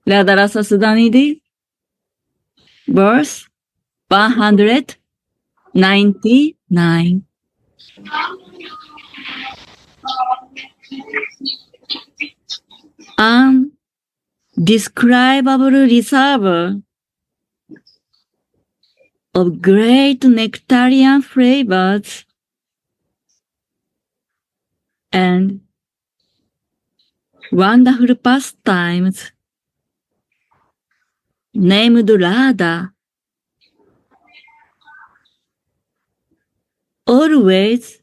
Radha Rasa Sudhanidhi, verse 199. Undescribable reservoir of great nectarian flavors and wonderful pastimes named Radha, always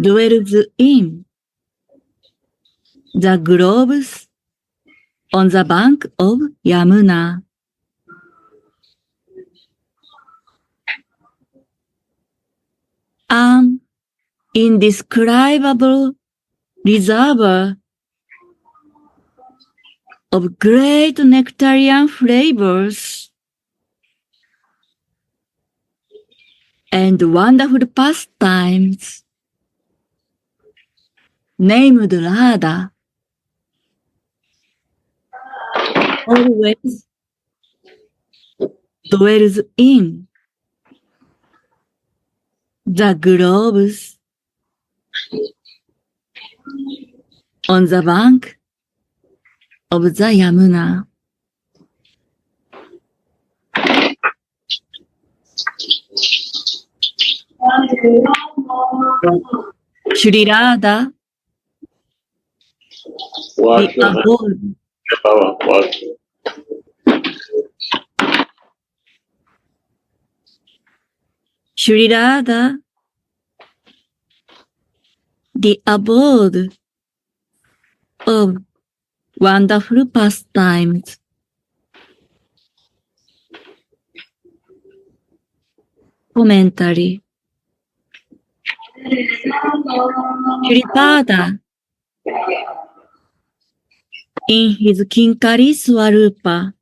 dwells in the groves on the bank of Yamuna. An indescribable reservoir of great nectarian flavors and wonderful pastimes named Radha, always dwells in the groves on the bank of the Yamuna. Shri Radha, the abode Shri Radha, the abode of wonderful pastimes. Commentary. Shri Radha, in his Kinkari Swarupa,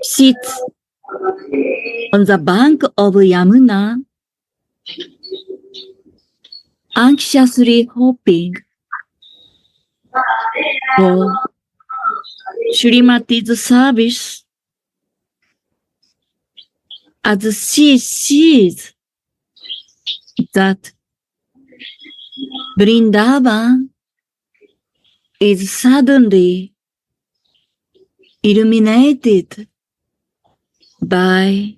sits on the bank of Yamuna, anxiously hoping for Srimati's service as she sees that Vrindavan is suddenly illuminated by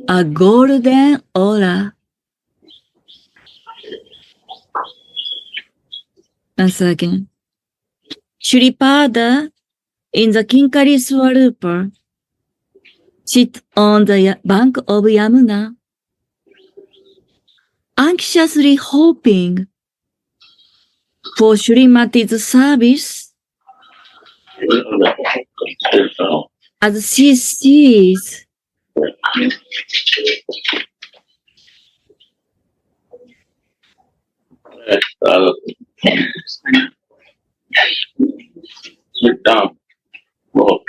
a golden aura. Once again. Shripada in the Kinkari Swarupa sit on the bank of Yamuna, anxiously hoping for Srimati's service as she sees Sit down. Walk.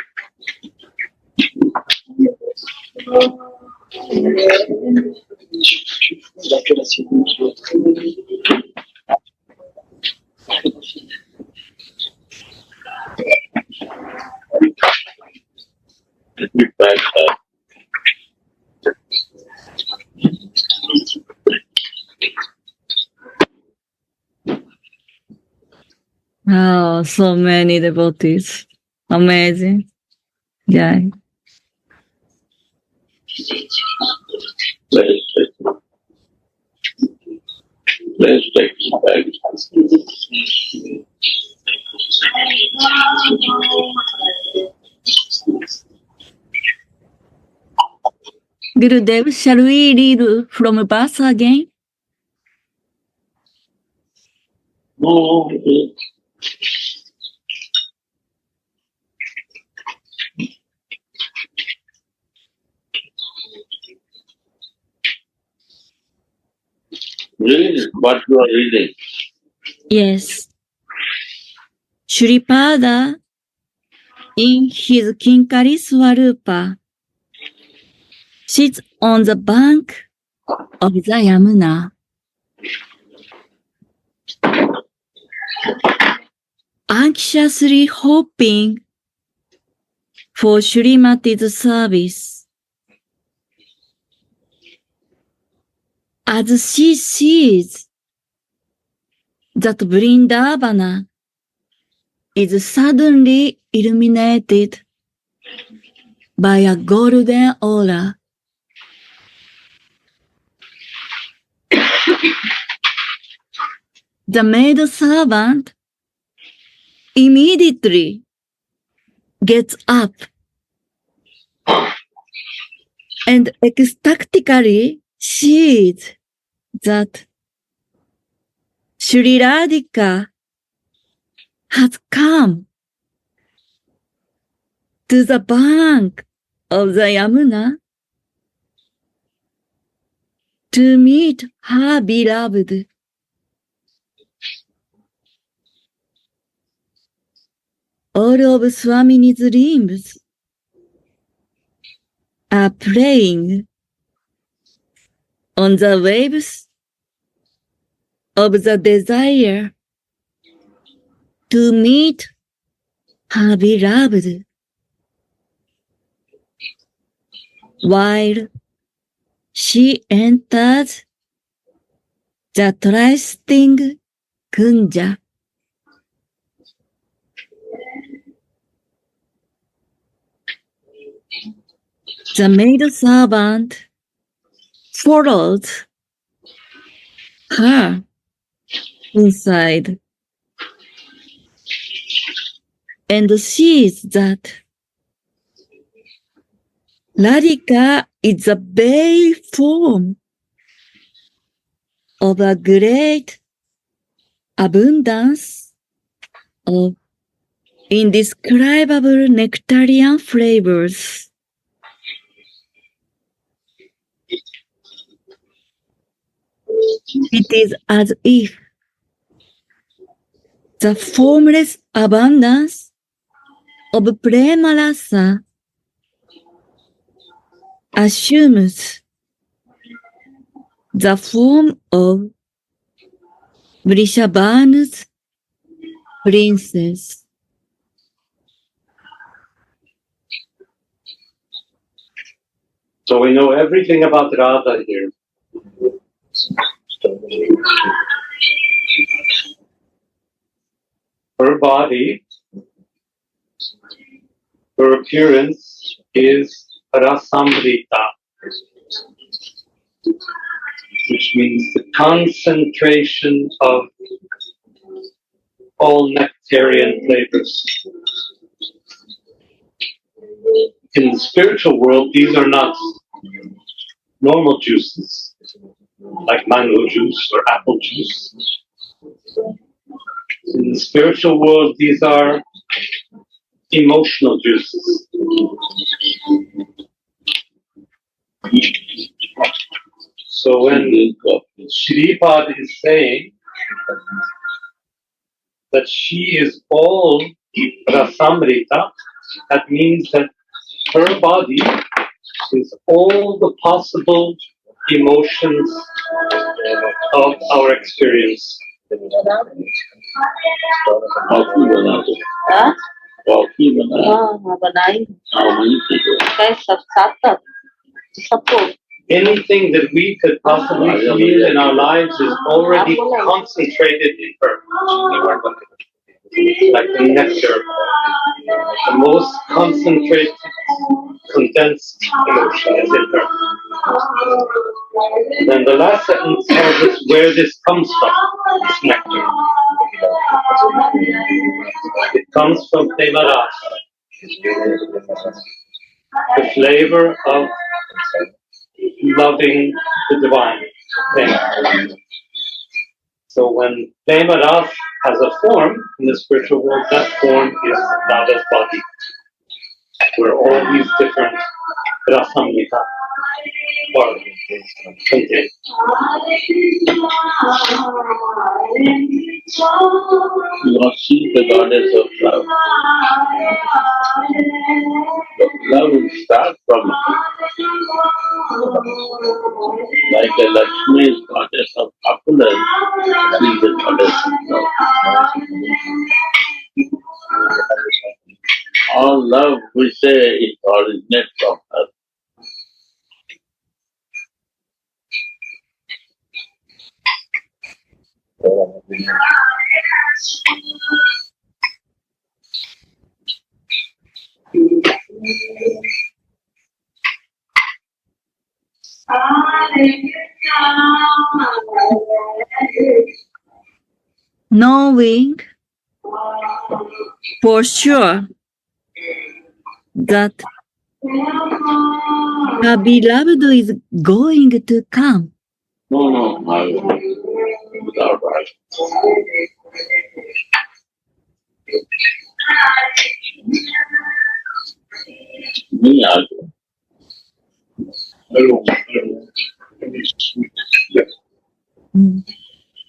oh, so many devotees. Amazing. Yeah. Let's take it back. Gurudev, shall we read from verse again? No. Read what you are reading. Yes. Shripada in his Kinkari Swarupa sits on the bank of the Yamuna, anxiously hoping for Srimati's service. As she sees that Vrindavana is suddenly illuminated by a golden aura, the maid servant immediately gets up and ecstatically sees that Sri Radhika has come to the bank of the Yamuna to meet her beloved. All of Swamini's limbs are playing on the waves of the desire to meet her beloved, while she enters the trysting kunja. The maid servant follows her inside and sees that Radhika is the very form of a great abundance of indescribable nectarian flavors. It is as if the formless abundance of Prema Rasa assumes the form of Vrishabhanu's princess. So we know everything about Radha here. Her body, her appearance is Rasamrita, which means the concentration of all nectarian flavors. In the spiritual world, these are not normal juices, like mango juice or apple juice. In the spiritual world, these are emotional juices. So when Shripad is saying that she is all Rasamrita, that means that her body is all the possible emotions of our experience. Anything that we could possibly feel in our lives is already concentrated in her. Like the nectar, the most concentrated, condensed emotion is in her. Then the last sentence tells us where this comes from, this nectar. It comes from Prema Rasa, the flavor of loving the divine. Prema. So when Prema Rasa has a form in the spiritual world, that form is Radha's body, where all these different Rasamrita are contained. She is the goddess of love. Love will start from like a Lakshmi is goddess of opulence, she is the goddess of love. love we say it originates from her. Knowing for sure that the beloved is going to come. No, without that. Me also.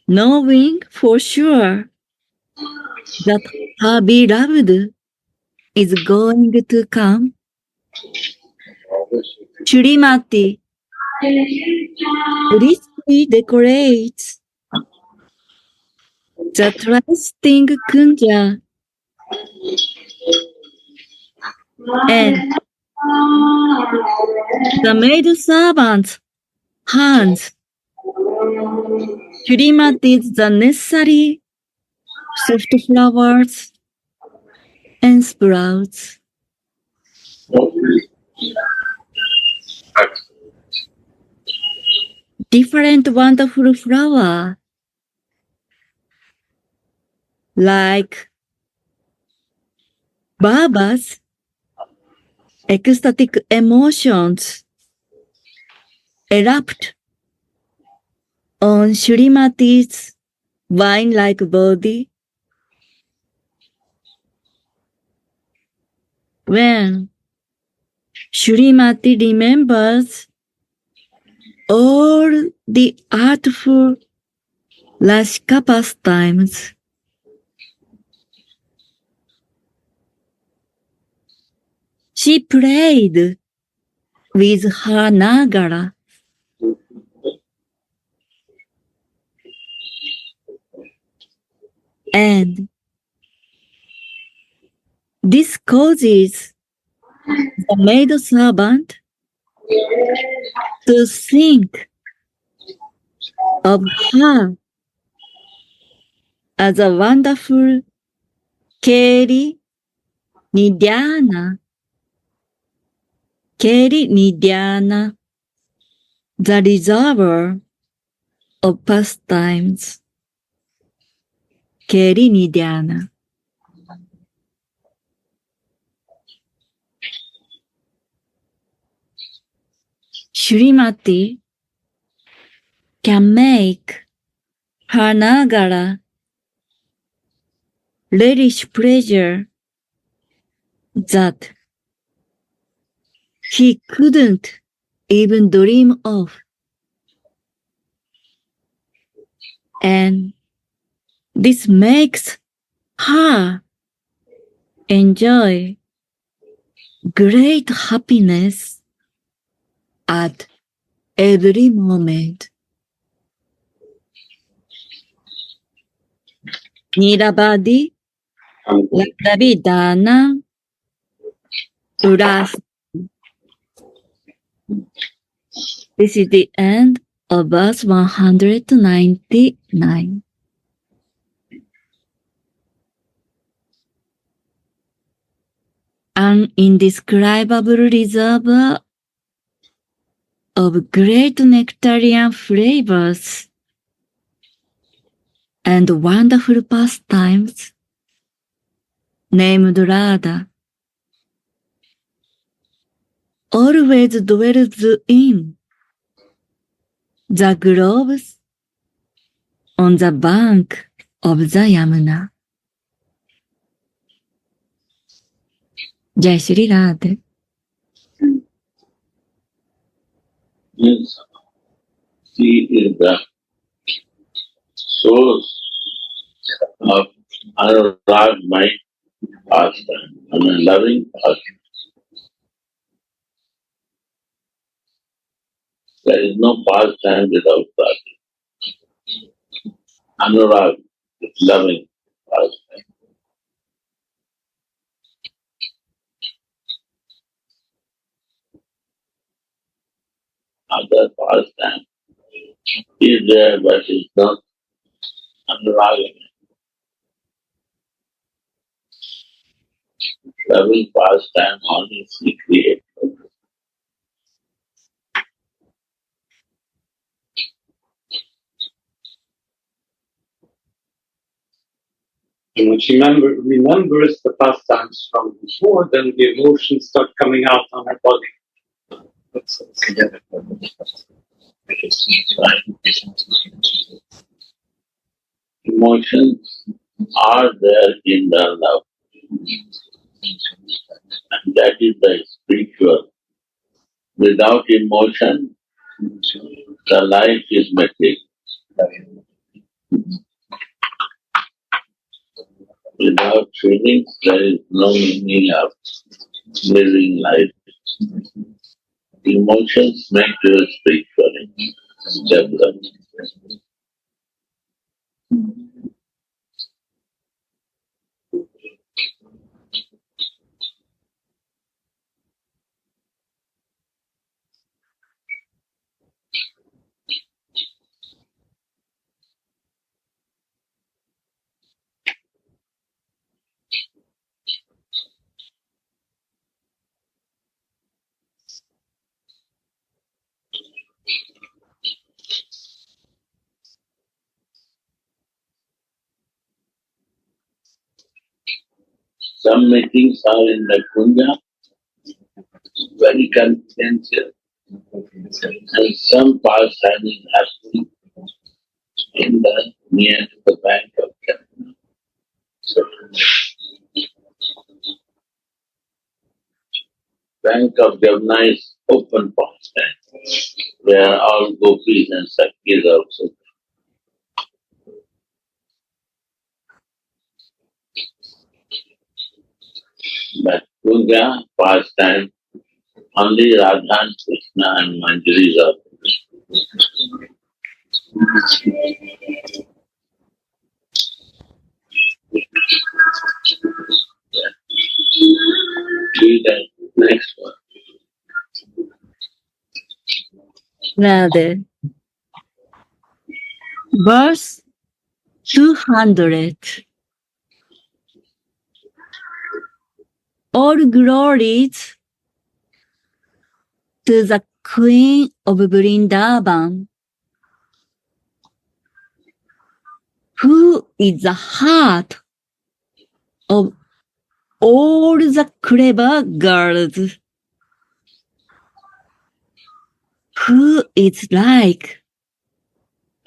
Knowing for sure that her beloved is going to come, Srimati richly decorates the trusting kunja and the maid servant's hands. Srimati the necessary soft flowers and sprouts. Different wonderful flower like Baba's ecstatic emotions erupt on Srimati's wine-like body when Srimati remembers all the artful Rashika pastimes. She played with her nagara and this causes the maid servant to think of her as a wonderful Keri Nidhyana, the reservoir of pastimes. Keri Nidhyana. Srimati can make her nagara relish pleasure that he couldn't even dream of. And this makes her enjoy great happiness at every moment. Nirabadi Lavidana Rasa. This is the end of verse 199. An indescribable reservoir of great nectarian flavors and wonderful pastimes named Radha always dwells in the groves on the bank of the Yamuna. Jai Shri Radha. Means she is the source of anurag my pastime, loving pastime. There is no pastime without that. Anurag is loving pastime. pastime is there, but it's not unraveling. Loving pastime honestly creates. And when she remembers the pastimes from before, then the emotions start coming out on her body. Emotions are there in the love, and that is the spiritual. Without emotion, the life is material. Without feelings, there is no meaning of living life. Emotions make you spiritually developed. Some meetings are in the Kunja, very confidential, and some pastime is happening in the near to the bank of Jamuna. So, bank of Jamuna is open pastime, where all gopis and sakis also. But Kunja pastime, only Radha and Krishna and Manjaris are. Read the next one. Radha. Verse 200. All glories to the Queen of Vrindavan, who is the heart of all the clever girls, who is like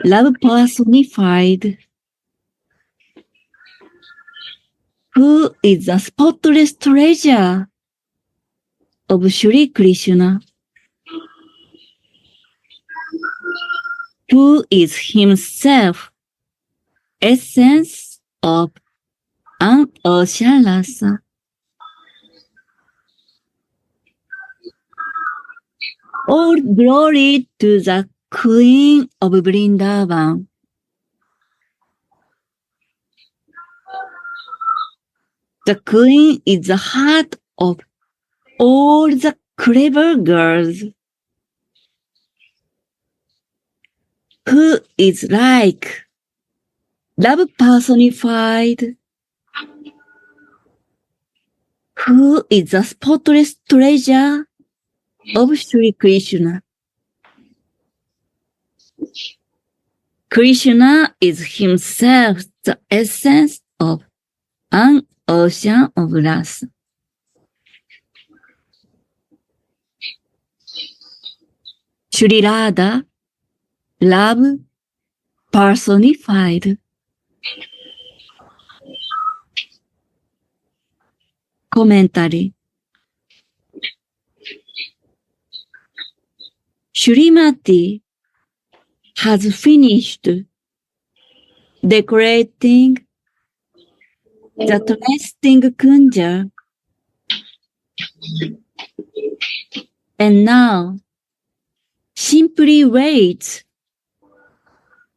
love personified, who is the spotless treasure of Shri Krishna, who is himself essence of an ocean Rasa. All glory to the Queen of Vrindavan. The Queen is the heart of all the clever girls, who is like love personified, who is the spotless treasure of Sri Krishna. Krishna is himself the essence of an ocean of Rasa. Shri Radha, love personified. Commentary. Srimati has finished decorating the nesting kunja, and now simply waits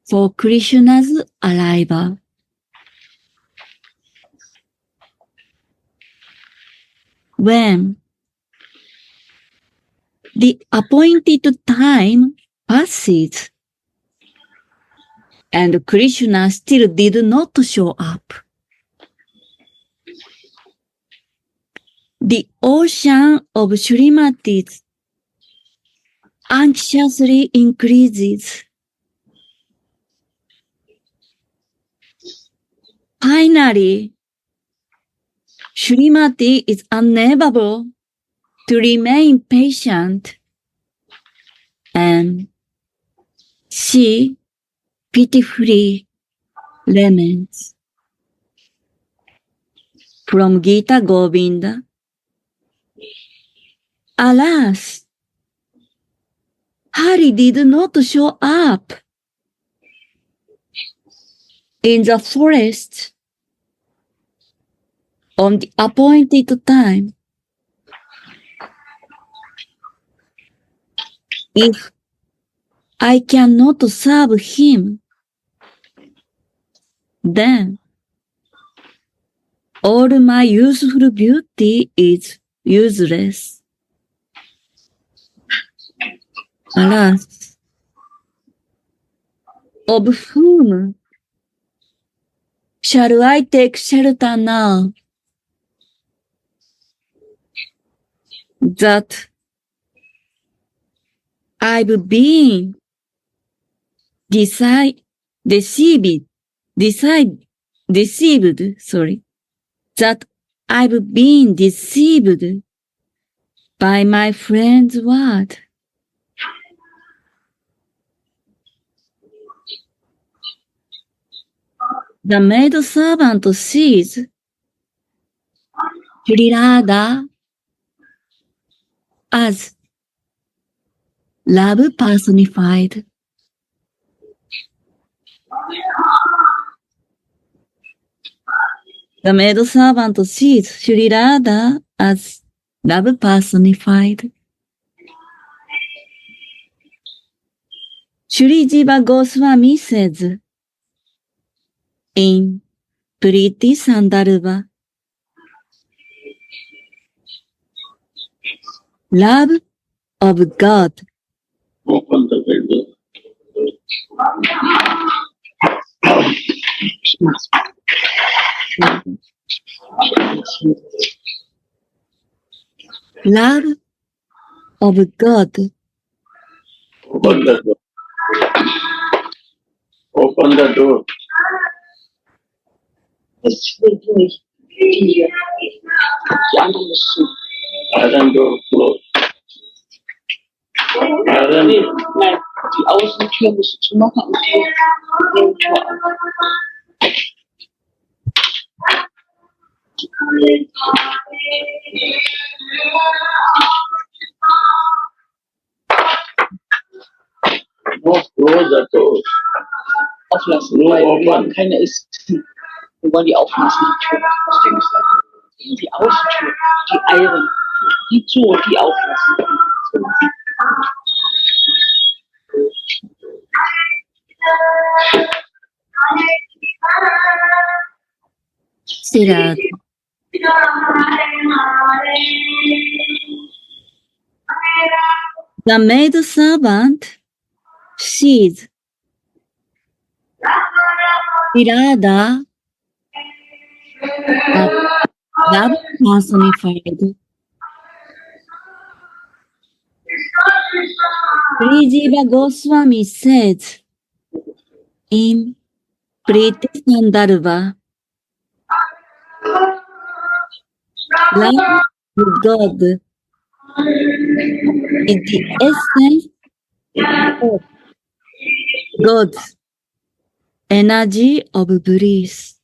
for Krishna's arrival. When the appointed time passes and Krishna still did not show up. The ocean of Srimati's anxiously increases. Finally, Srimati is unable to remain patient, and she pitifully laments. From Gita Govinda, alas, Hari did not show up in the forest on the appointed time. If I cannot serve him, then all my youthful beauty is useless. Alas, of whom shall I take shelter now? That I've been deceived, that I've been deceived by my friend's word. The maid servant sees Sri Radha as love personified. The maid servant sees Sri Radha as love personified. Sri Jiva Goswami says in Priti Sandarbha, love of God. Open the window. Love of God Open the door. Open the door. Das will durch. Die andere ist zu. Iron door closed. Iron. Nein, die Außentür musst du zumachen und die Innentür auf. No, close the door. Auflassen, No, weil open. keiner ist. Wir wollen die auflassen, die Tür. Das Ding ist halt, die Außentür, die Iron, die zu und die auflassen. said, the maid servant sees Radha as love personified. Sri Jiva Goswami says in Priti Sandarbha, love of God is the essence of God's energy of bliss.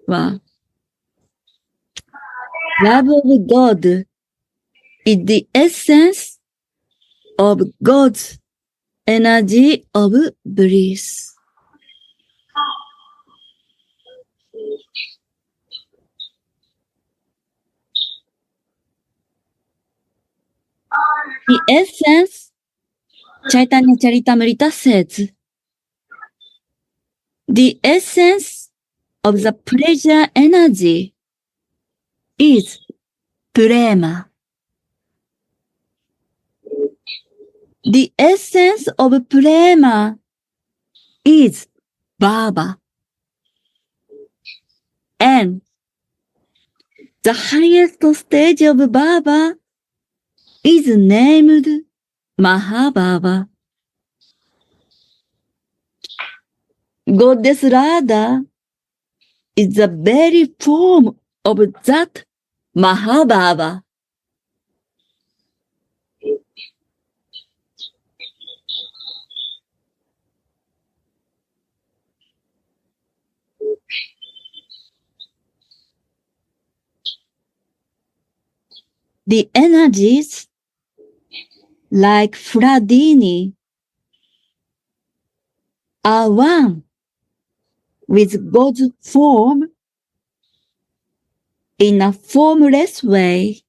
Wow. Love of God is the essence of God's energy of bliss. The essence, Chaitanya Charitamrita says, the essence of the pleasure energy is prema. The essence of prema is Baba. And the highest stage of Baba is named Mahababa. Goddess Radha is the very form of that Mahababa. The energies like Fradini are one with God's form in a formless way,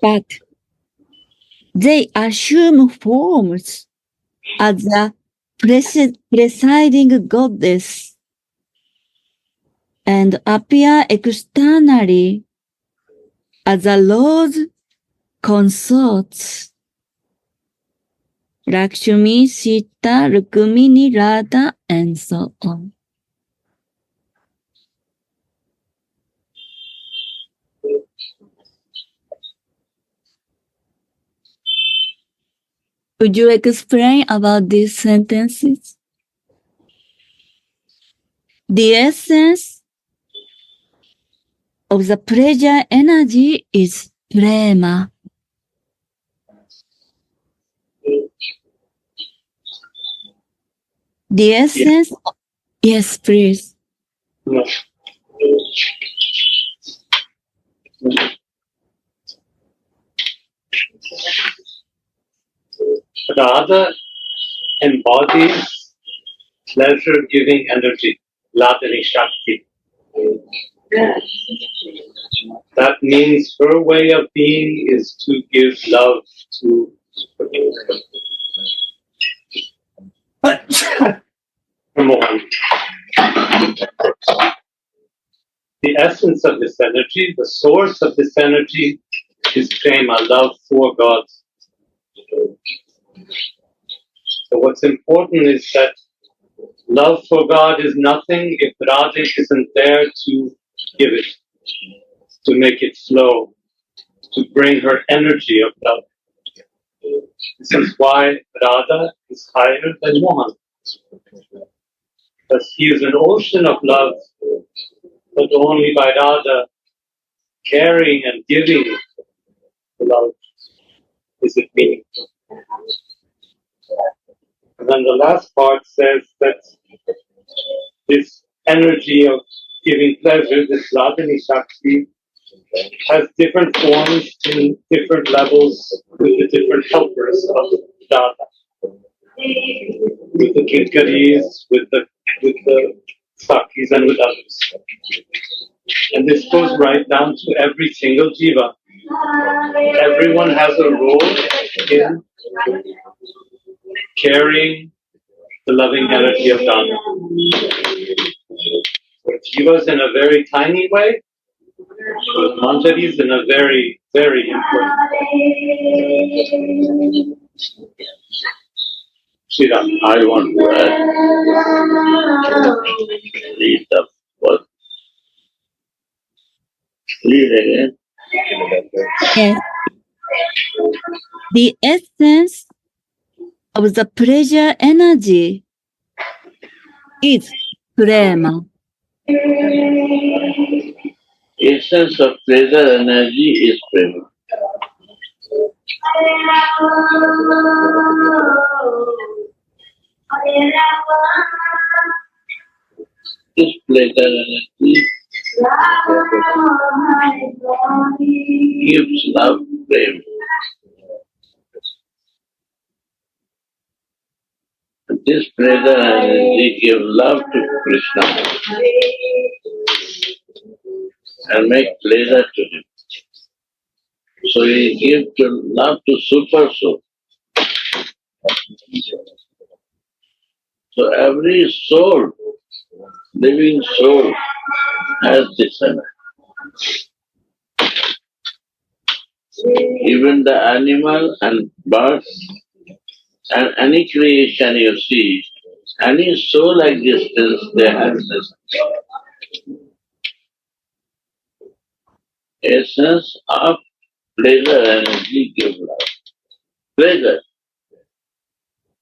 but they assume forms as the presiding goddess and appear externally as the Lord's consorts. Lakshmi, Sita, Rukmini, Radha, and so on. Would you explain about these sentences? The essence of the pleasure energy is prema. The essence, yes, please. No. Radha embodies pleasure-giving energy, Ladini Shakti. That means her way of being is to give love to Mohan. The essence of this energy, the source of this energy is prema, love for God. So what's important is that love for God is nothing if Radha isn't there to give it, to make it flow, to bring her energy of love. This is why Radha is higher than Mohan. Because he is an ocean of love, but only by Radha caring and giving the love is it meaningful. And then the last part says that this energy of giving pleasure, this Ladini Shakti, has different forms in different levels with the different helpers of Radha. With the Kinkaris, with the Sakis, and with others. And this goes right down to every single jiva. Everyone has a role in carrying the loving energy of Dhamma. For jivas in a very tiny way, for manjaris in a very, very important way. Sriram. I want to read the first. Read again. Yes. The essence of the pleasure energy is prema. Essence of pleasure energy is prema. This pleasure energy gives love prema. This pleasure energy gives love to Krishna and make pleasure to him. So he gives love to Super Soul. So every soul, living soul, has this energy. Even the animal and birds and any creation you see, any soul existence, they have this essence of pleasure energy give life. Pleasure.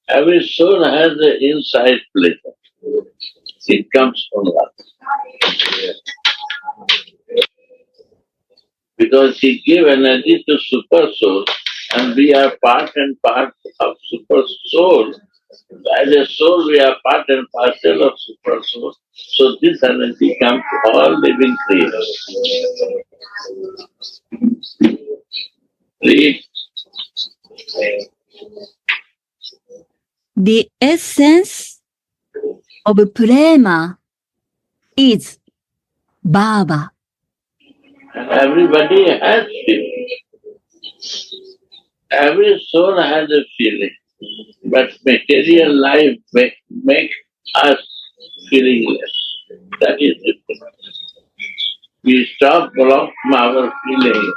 Every soul has the inside pleasure. It comes from love. Because he gave energy to super soul and we are part and part of super soul. As a soul, we are part and parcel of super soul. So this energy comes to all living creatures. Read. The essence of prema is Baba. And everybody has feeling. Every soul has a feeling. But material life make us feelingless. That is different. We stop block our feelings.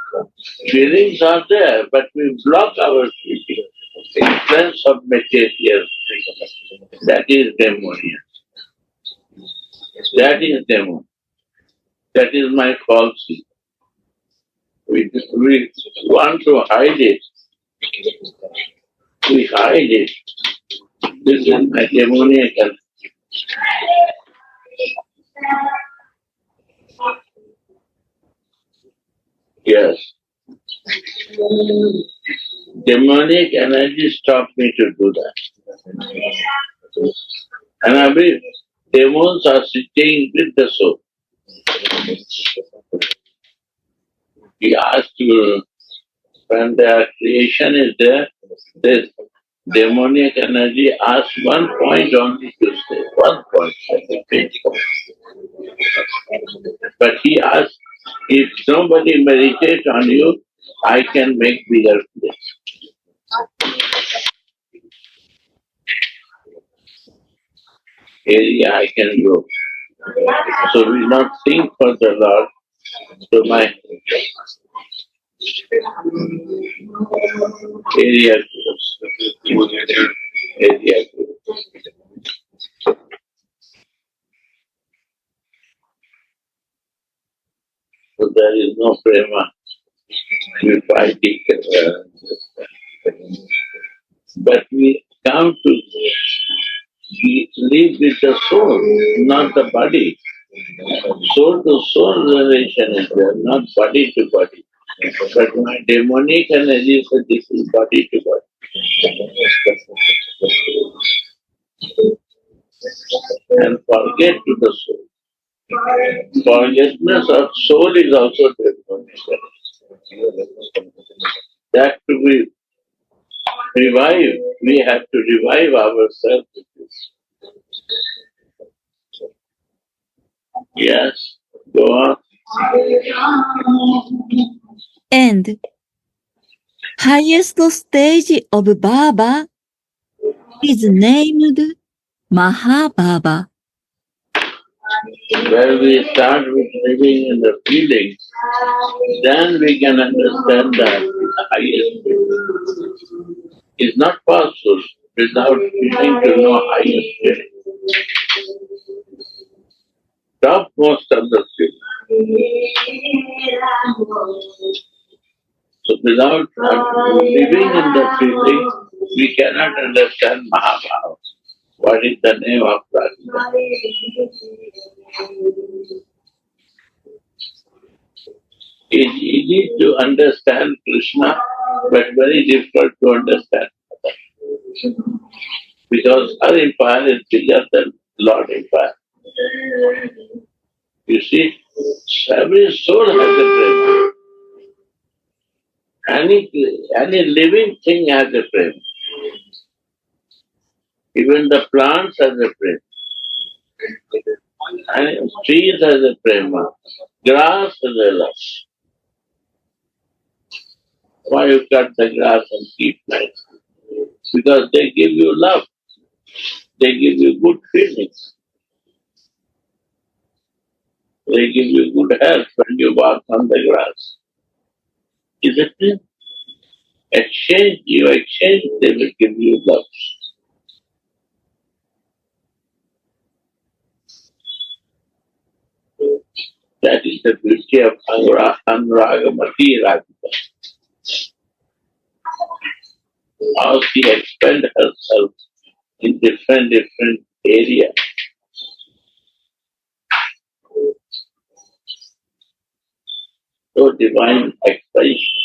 Feelings are there, but we block our feelings. Influence of material. That is demoniac. That is demon. That is my falsehood. We want to hide it. We hide it. This is my demoniac. Yes. Demonic energy stopped me to do that. And every demons are sitting with the soul. We ask you, when their creation is there, this demonic energy asks one point only to stay. One point, I think. But he asks, if somebody meditates on you, I can make bigger place. Area I can go. So we not think for the Lord. So my area grows. Area grows. So there is no prema. We fight each other. But we come to live with the soul, not the body. Soul to soul relation is there, not body to body. But my demonic energy says this is body to body. And forget to the soul. Forgetfulness of soul is also demonic energy. That to be revived, we have to revive ourselves with this. Yes, go on. And highest stage of Baba is named Mahababa. When we start with living in the feelings, then we can understand that the highest feeling. It's not possible without feeling to know highest feeling. Topmost of the feeling. So without living in the feeling, we cannot understand Mahabharata. What is the name of Radha? It's easy to understand Krishna, but very difficult to understand Radha. Because her empire is bigger than Lord Empire. You see, every soul has a prema. Any living thing has a prema. Even the plants has a prema. And trees has a prema. Grass has a lust. Why you cut the grass and keep nice? Because they give you love. They give you good feelings. They give you good health when you walk on the grass. Is it clear? You exchange, they will give you love. That is the beauty of Anuragamati Radhika. How she expends herself in different areas. So divine expression.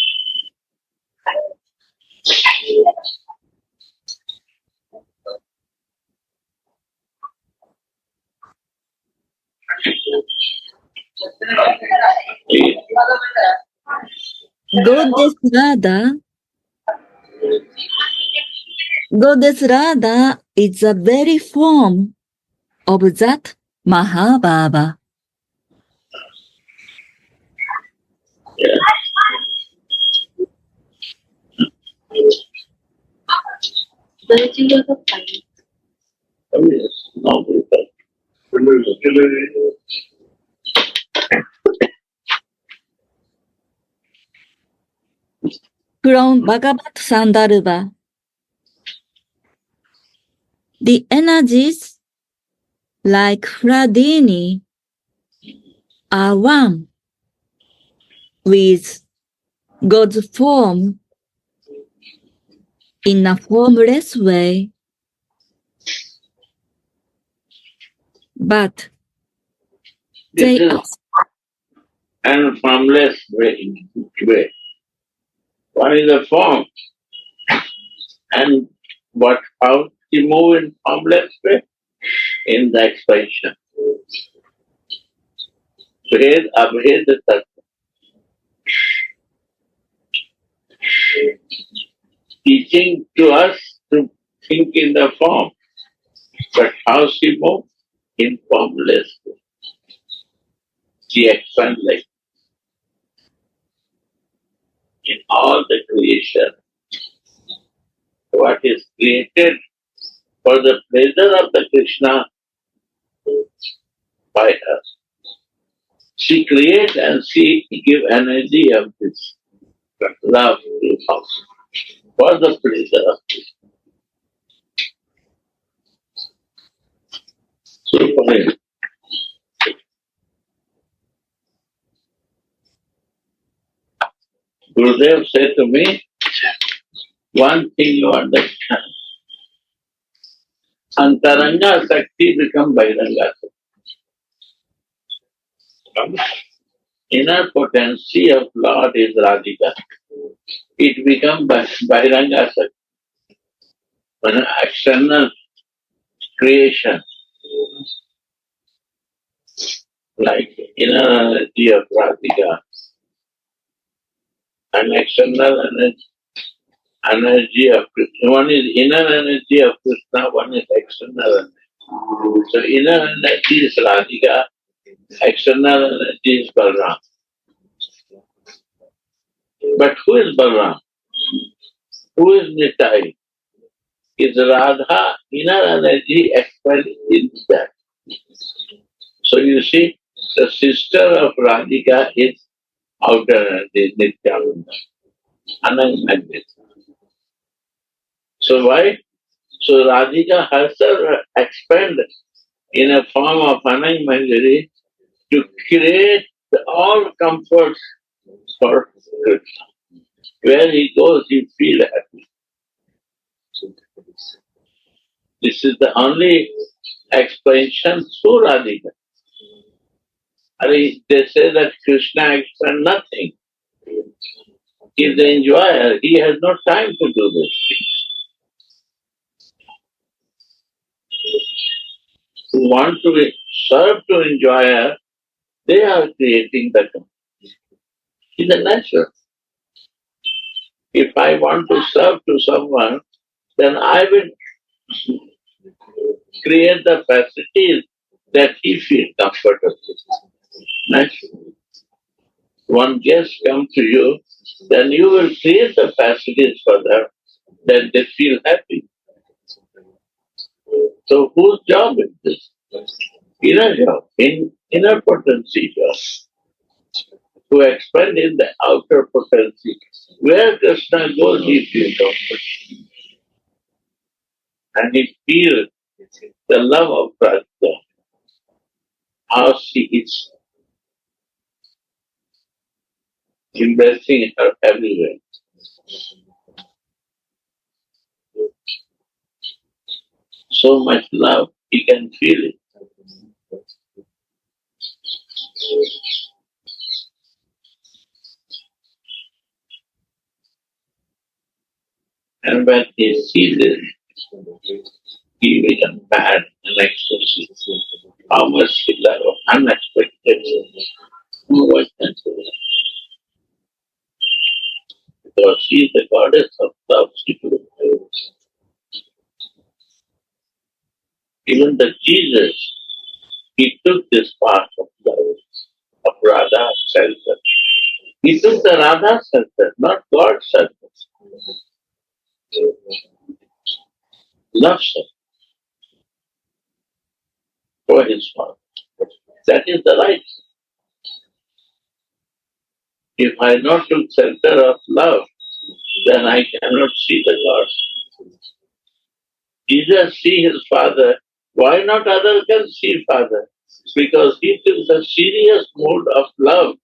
Goddess Radha, Goddess Radha is the very form of that Mahabhava. Yeah. Oh, yes. No, From Bhagavad Sandarbha, the energies like Hladini are one with God's form in a formless way, but this they is an formless way. What is the form? And how to move in formless way? In the expression. Bhed abhed tattva. Teaching to us to think in the form. But how she moves? In formless way. She expands like in all the creation. What is created for the pleasure of the Krishna by her. She creates and she gives energy of this love to us for the pleasure of Krishna. Supreme. Gurudev said to me, one thing you understand. Antaranga Sakti become Bairanga Sakti. Inner potency of Lord is Radhika. It becomes Bairanga Sakti. An external creation, like inner energy of Radhika, and external energy of Krishna. One is inner energy of Krishna, one is external energy. So inner energy is Radhika, external energy is Balram. But who is Balram? Who is Nitai? Is Radha inner energy expelled in that? So you see, the sister of Radhika is outer energy, Nityananda, Anand. So why? So Radhika herself expand in a form of Anand Manjari to create all comforts for Krishna. Where he goes, he feels happy. This is the only expansion through Radhika. They say that Krishna expands nothing. He is the enjoyer. He has no time to do this. Who want to serve to enjoyer, they are creating the company. It's a natural. If I want to serve to someone, then I will create the facilities that he feels comfortable. Naturally. One guest comes to you, then you will create the facilities for them that they feel happy. So whose job is this? Inner job, inner potency job. to expand in the outer potency. Where Krishna goes, he feels comfort. And he feels the love of Radha, how she is embracing her everywhere. So much love, he can feel it. And when he sees it, he becomes mad and ecstasy. How much he loves, unexpected. No one can do that. Because she is the goddess of love. Even the Jesus, he took this path of love, of Radha shelter. He took the Radha shelter, not God's shelter. Love shelter for his father. That is the right. If I not took shelter of love, then I cannot see the God. Jesus see his father. Why not others can see father? Because he took the serious mode of love,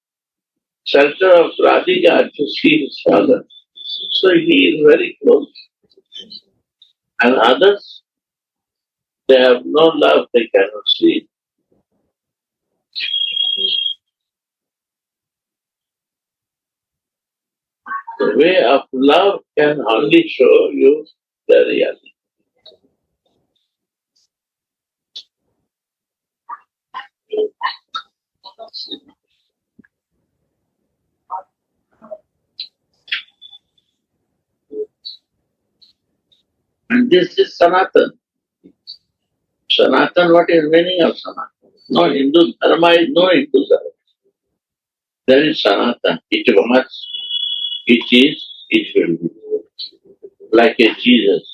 shelter of Radhika to see his father. So he is very close. And others, they have no love, they cannot see. The way of love can only show you the reality. And this is Sanatan. Sanatan, what is meaning of Sanatan? No Hindu Dharma is no Hindu Dharma. There is Sanatan. It was, it is, it will be. Like a Jesus.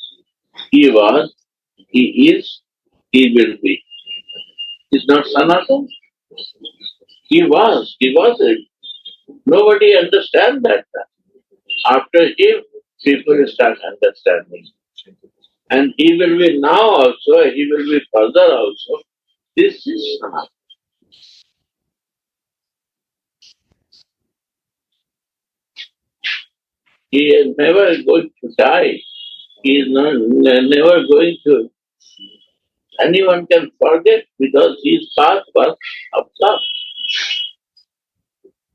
He was, he is, he will be. Is not Sanatan? He was it. Nobody understands that. After him, people start understanding. And he will be now also, he will be further also. This is Sanatan. He is never going to die. He is never going to. Anyone can forget because his path was of love.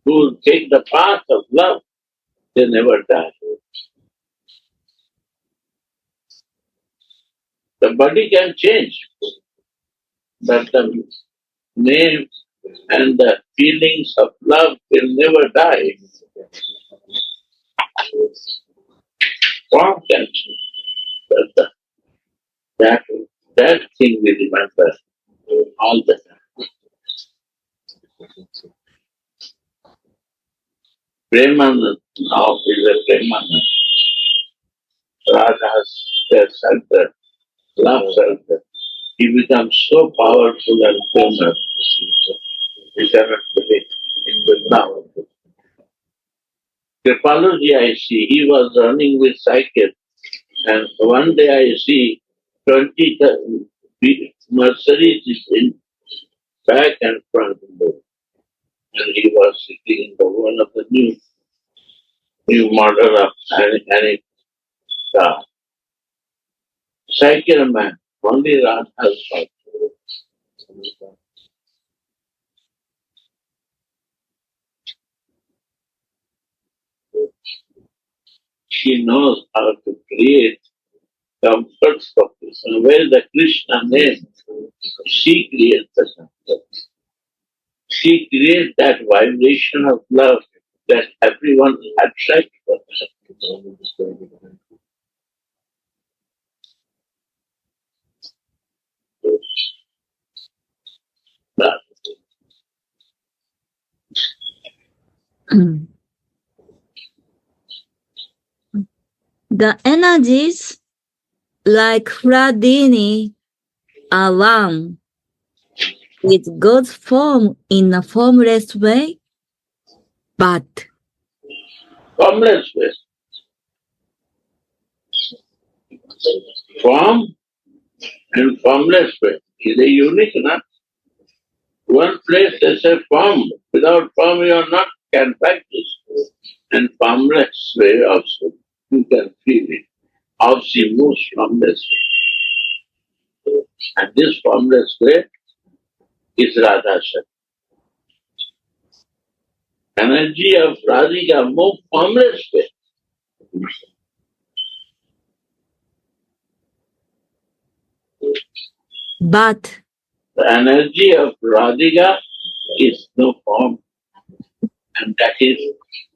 Who take the path of love, they never die. The body can change, but the name and the feelings of love will never die. Form can change, but that thing we remember all the time. Premanand now is a Premanand. Radha's their center, love center. He becomes so powerful and firm. We cannot believe in the now. Kripaluji I see, he was running with cycle, and one day I see 20 Mercedes in back and front both. And he was sitting in the one of the new model of any car. Cycle man, only Radha's cycle. She knows how to create comforts for Krishna. Where is the Krishna name? She creates the comfort. She creates that vibration of love that everyone attracts for her. The energies like Radini are one with God's form in a formless way, but Formless way. Form and formless way is a unique, na? One place they say form. Without form you are not can practice. And formless way also. You can feel it. How she moves formless way. And this formless way is Radha Shakti. Energy of Radhika move formless way. but The energy of Radhika is no form. And that is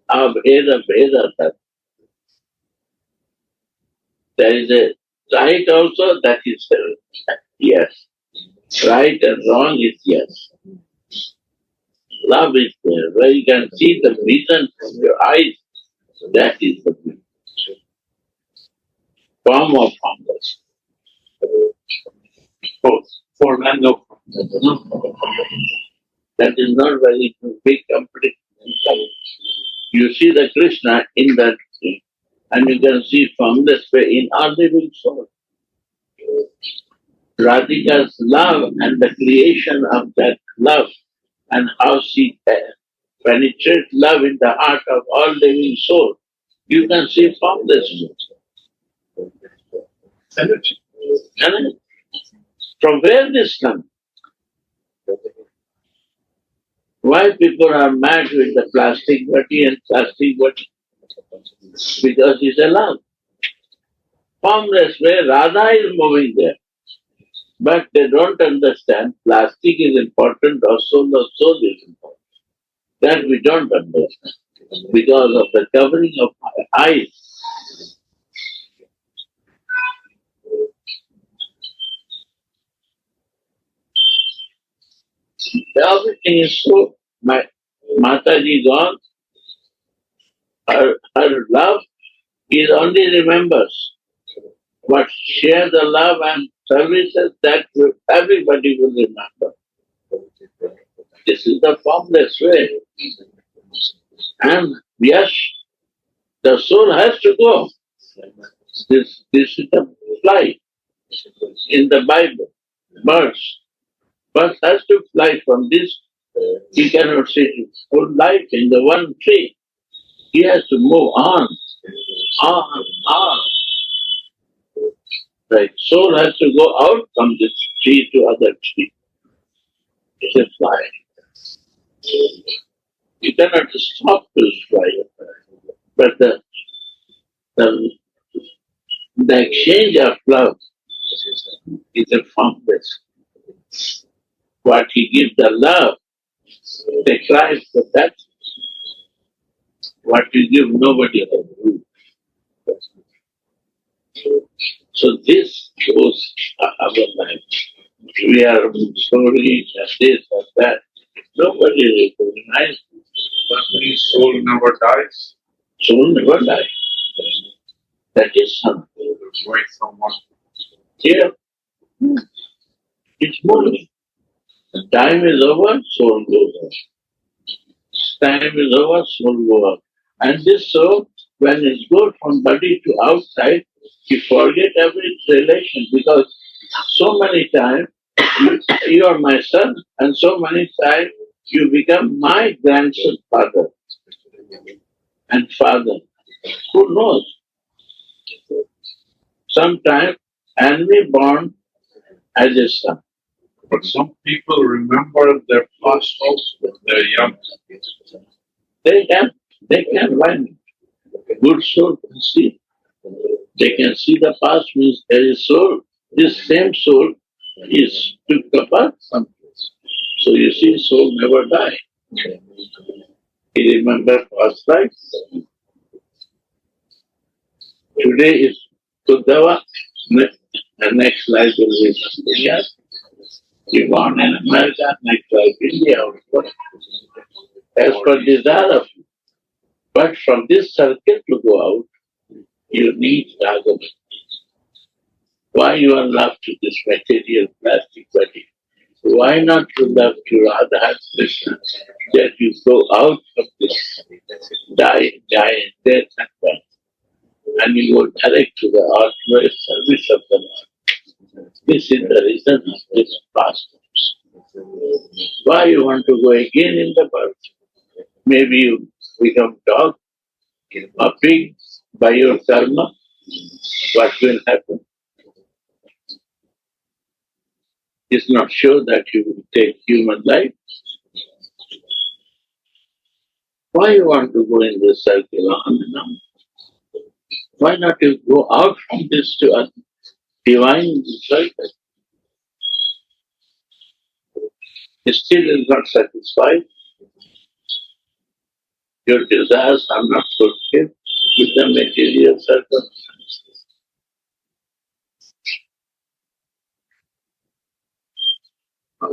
Abheda Veda Tattva. There is a right also, that is yes. Right and wrong is yes. Love is there, where you can see the vision from your eyes. That is the form of formless. Both form and no form. That is not very big complete. You see the Krishna in that thing, and you can see formless way in our living soul. Radhika's love and the creation of that love and how she penetrates love in the heart of all living soul. You can see formless. Energy. And from where this comes? Why people are mad with the plastic body and plastic body? Because it's a love. Formless way, Radha is moving there. But they don't understand plastic is important or soul is important. That we don't understand because of the covering of our eyes. Everything is so. My Mataji gone. Her love is only remembers. But share the love and services that everybody will remember. This is the formless way. And yes, the soul has to go. This is the flight in the Bible. Birds. Birds has to fly from this. He cannot sit his whole life in the one tree. He has to move on. Right. Soul has to go out from this tree to other tree. It's a fly. You cannot stop to fly. But the exchange of love is a formless. What he gives the love, they cry for that. What you give, nobody can do. So this shows our life. We are sorry and this and that. Nobody recognizes. That means soul never dies. Soul never dies. That is something. Wait someone. Here, it's moving. Time is over, soul goes on. Time is over, soul goes on. And this soul, when it goes from body to outside, you forget every relation because so many times you are my son, and so many times you become my grandson father and father. Who knows? Sometimes enemy born as a son. But some people remember their past also when they're young. They can learn. Good soul can see. They can see the past means there is soul. This same soul is took the birth someplace. So you see, soul never die. He remembers past life. Today is Uddhava, and next life will be something else. You born in America, next life India, of course. As per desire of you. But from this circle to go out, you need Raghavan. Why you are love to this material plastic body? Why not to love to Radha Krishna? That you go out of this death and you go direct to the ultimate service of the Lord. This is the reason of this pastimes. Why you want to go again in the birth? Maybe you become dog or pig by your karma. What will happen? It's not sure that you will take human life. Why you want to go in this circle on and on? Why not you go out from this to a divine circle? Still is not satisfied. Your desires are not fulfilled with the material circumstances.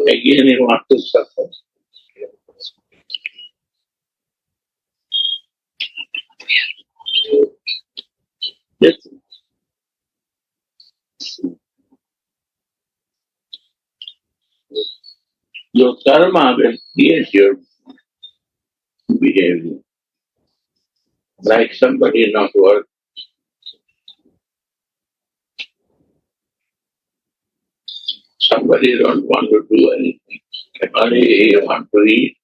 Again you want to suffer. Yes. Your karma will create your behavior. Like somebody not work. Somebody don't want to do anything. Only he want to eat.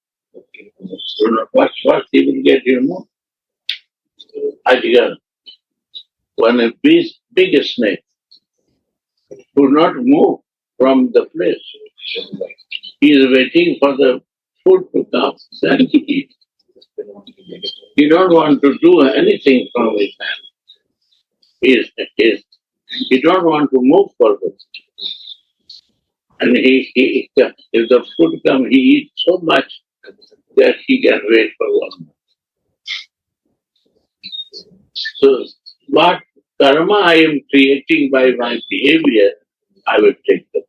You know, what he will get, you know? Ajgar, when a big snake could not move from the place. He is waiting for the food to come, then he eats. He don't want to do anything from his hand. He don't want to move forward. And if the food comes, he eats so much that he can wait for 1 month. So what karma I am creating by my behavior, I will take them.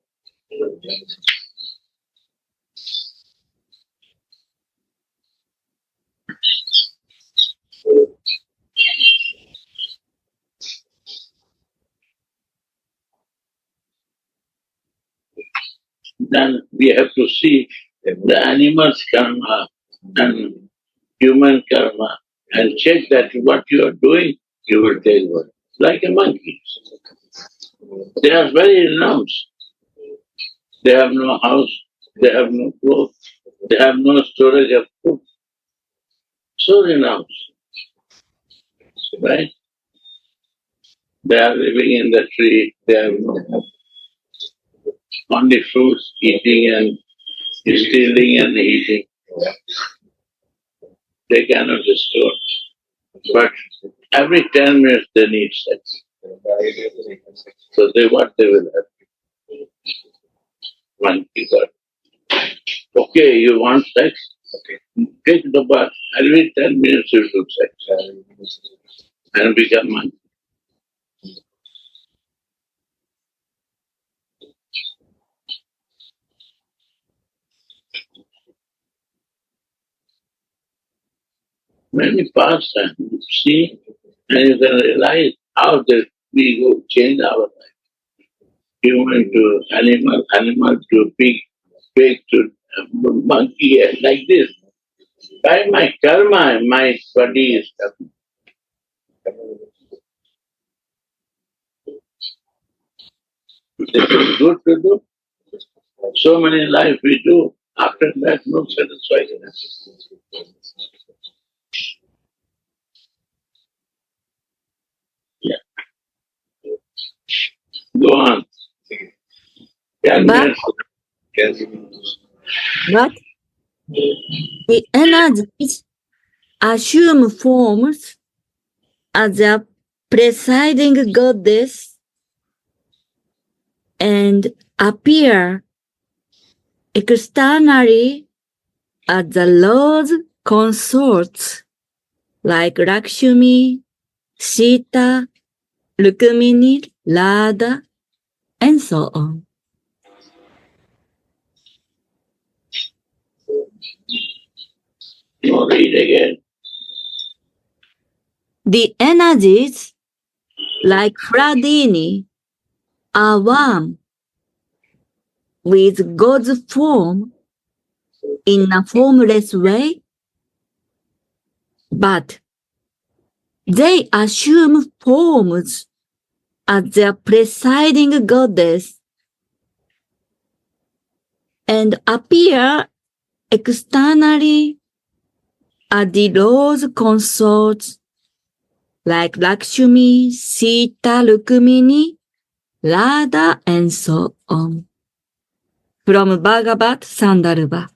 Then we have to see the animal's karma and human karma and check that what you are doing, you will take one. Like a monkey. They are very renounced. They have no house, they have no clothes, they have no storage of food. So renounced. Right? They are living in the tree, they have no only fruits, eating and stealing and eating. They cannot restore. But every 10 minutes they need sex. So what they will have? Monkey God. Okay, you want sex? Take the bath. Every 10 minutes you do sex. And become monkey. Many pastimes you see, and you can realize how the we go change our life. Human to animal, animal to pig, pig to monkey, and like this. By my karma, my body is coming. This is good to do. So many life we do. After that, no satisfaction. Yeah. Go on. 10 But- minutes. But the energies assume forms as a presiding goddess and appear externally as the Lord's consorts like Lakshmi, Sita, Rukmini, Radha, and so on. No, read again. The energies, like Fradini, are one with God's form in a formless way, but they assume forms as their presiding goddess and appear externally as the Lord's consorts like Lakshmi, Sita, Rukmini, Radha, and so on. From Bhagavad Sandarbha.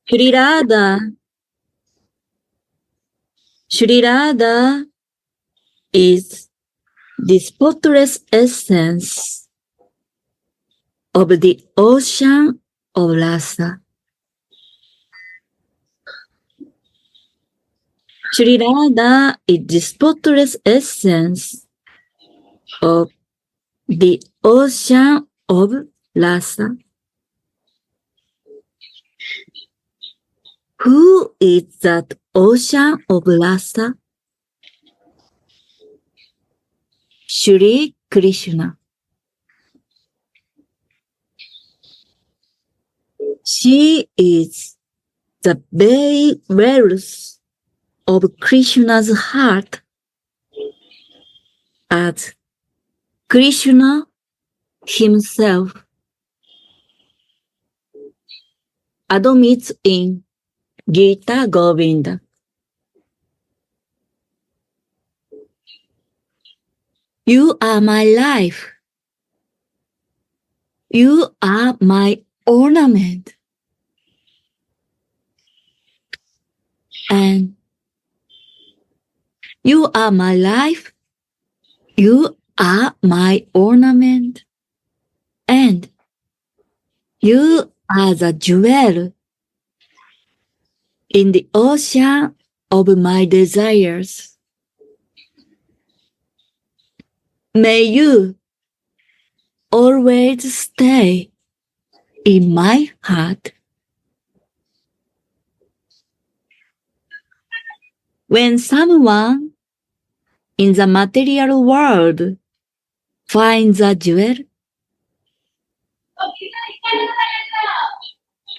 Sri Radha is the spotless essence of the ocean of Rasa. Sri Radha is the spotless essence of the ocean of Rasa. Who is that ocean of Rasa? Shri Krishna. She is the very wells of Krishna's heart, as Krishna himself admits in Gita Govinda. You are my life. You are my ornament. And you are my life. You are my ornament. And you are the jewel in the ocean of my desires. May you always stay in my heart. When someone in the material world finds a jewel,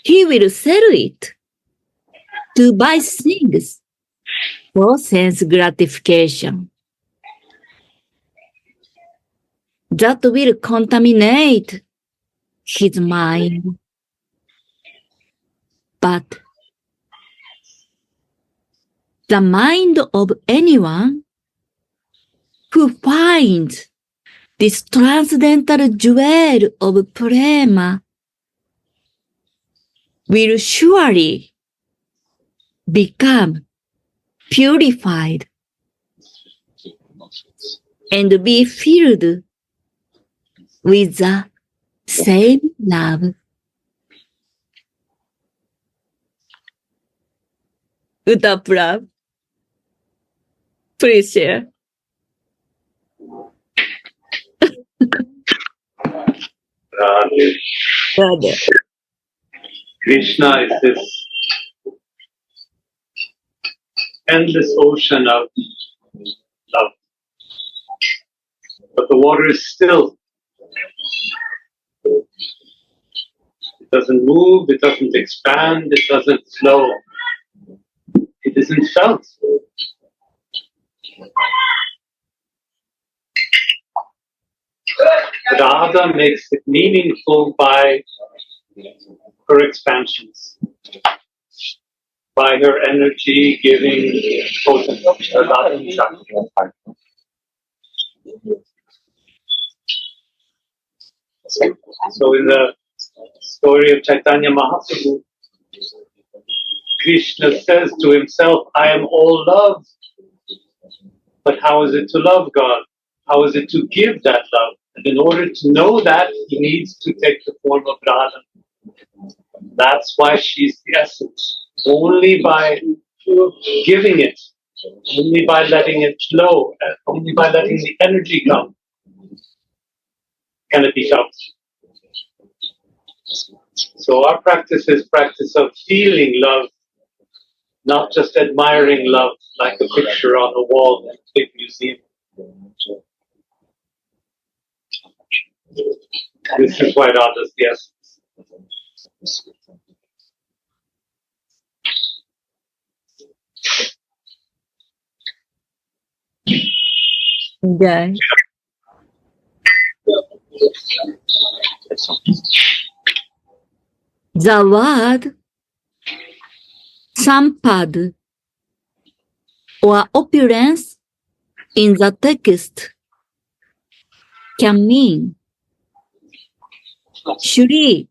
he will sell it to buy things for sense gratification. That will contaminate his mind. But the mind of anyone who finds this transcendental jewel of prema will surely become purified and be filled with the same love. Uttaprab, please share. Radha. Krishna is this endless ocean of love. But the water is still. It doesn't move, it doesn't expand, it doesn't flow. It isn't felt. Radha makes it meaningful by her expansions, by her energy giving potent So in the story of Chaitanya Mahaprabhu, Krishna says to himself, I am all love. But how is it to love God? How is it to give that love? And in order to know that, he needs to take the form of Radha. That's why she's the essence. Only by giving it, only by letting it flow, only by letting the energy come, can it be felt. So our practice is practice of feeling love, not just admiring love like a picture on a wall in a big museum. This is why Radha's the essence. Okay. The word sampad or opulence in the text can mean Shri,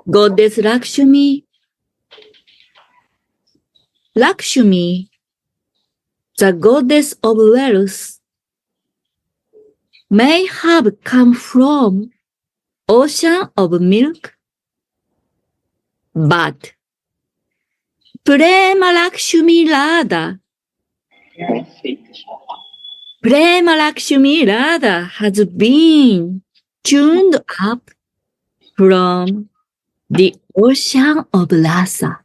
Goddess Lakshmi, Lakshmi, the goddess of wealth, may have come from ocean of milk, but Prema Lakshmi Radha, Prema Lakshmi Radha has been tuned up from the ocean of Rasa.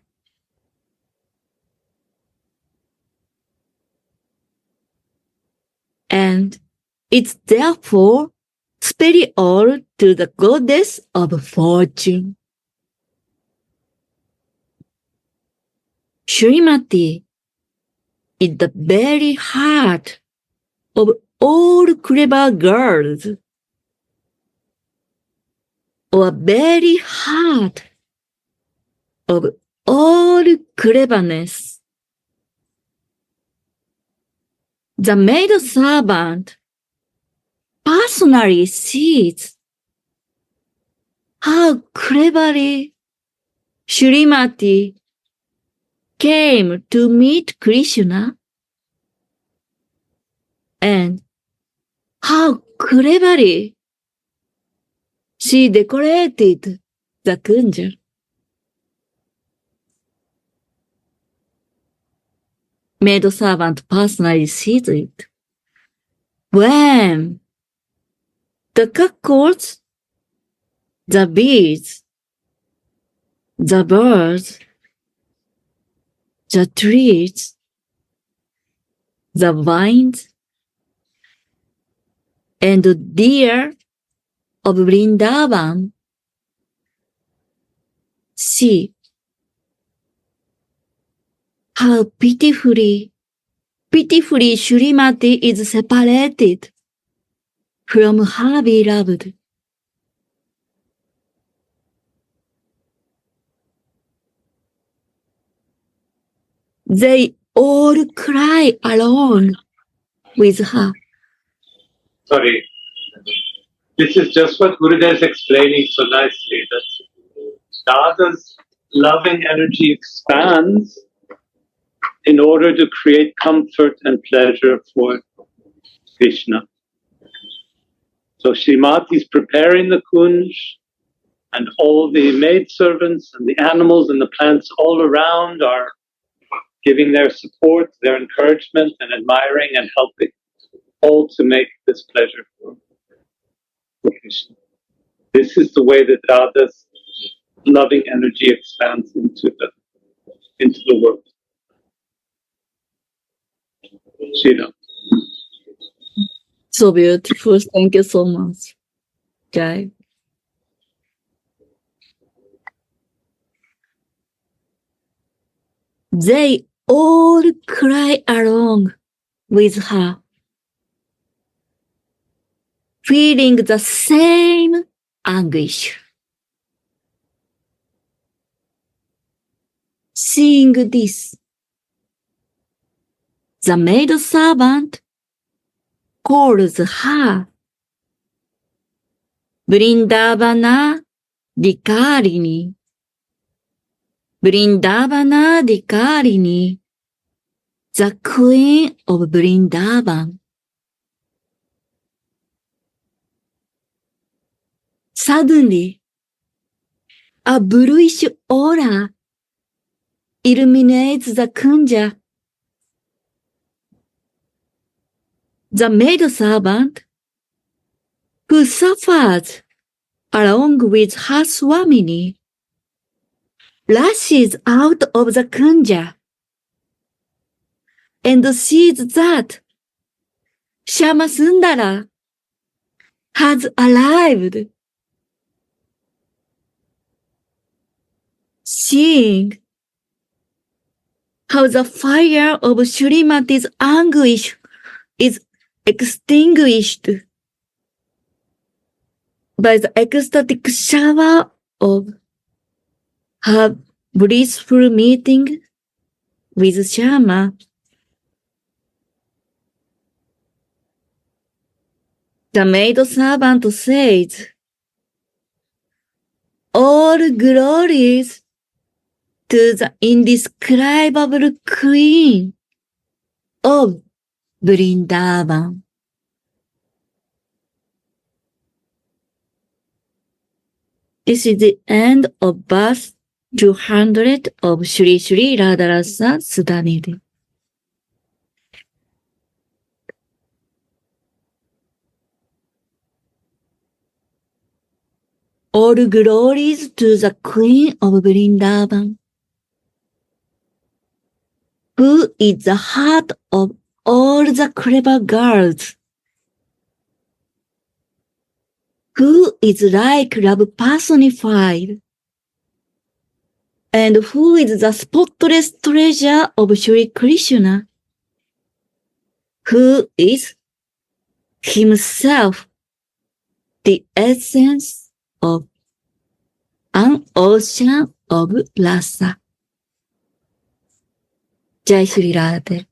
And it's therefore superior to the goddess of fortune. Srimati is the very heart of all clever girls, or very heart of all cleverness. The maid servant personally sees how cleverly Srimati came to meet Krishna and how cleverly she decorated the kunja. Maid servant personally sees it. When the cockles, the bees, the birds, the trees, the vines, and the deer of Vrindavan see how pitifully Srimati is separated from her beloved. They all cry along with her. Sorry. This is just what Gurudev is explaining so nicely, that Radha's loving energy expands in order to create comfort and pleasure for Krishna. So Srimati is preparing the kunj, and all the maidservants and the animals and the plants all around are giving their support, their encouragement, and admiring and helping, all to make this pleasure for Krishna. This is the way that Radha's loving energy expands into the world. Shira. So beautiful. Thank you so much. Jai. They all cry along with her, feeling the same anguish. Seeing this, the maid servant calls her Vrindavana Dikarini. Vrindavana Dikarini, the queen of Vrindavan. Suddenly, a bluish aura illuminates the kunja. The maidservant, who suffers along with her Swamini, rushes out of the kunja and sees that Shama Sundara has arrived. Seeing how the fire of Srimati's anguish is extinguished by the ecstatic shower of her blissful meeting with Shama, the maid-servant says, "All glories to the indescribable Queen of Vrindavan." This is the end of verse 200 of Shri Shri Radha Rasa Sudhanidhi. All glories to the Queen of Vrindavan, who is the heart of all the clever girls, who is like love personified, and who is the spotless treasure of Shri Krishna, who is himself the essence of an ocean of Rasa. Jai Shri Radha.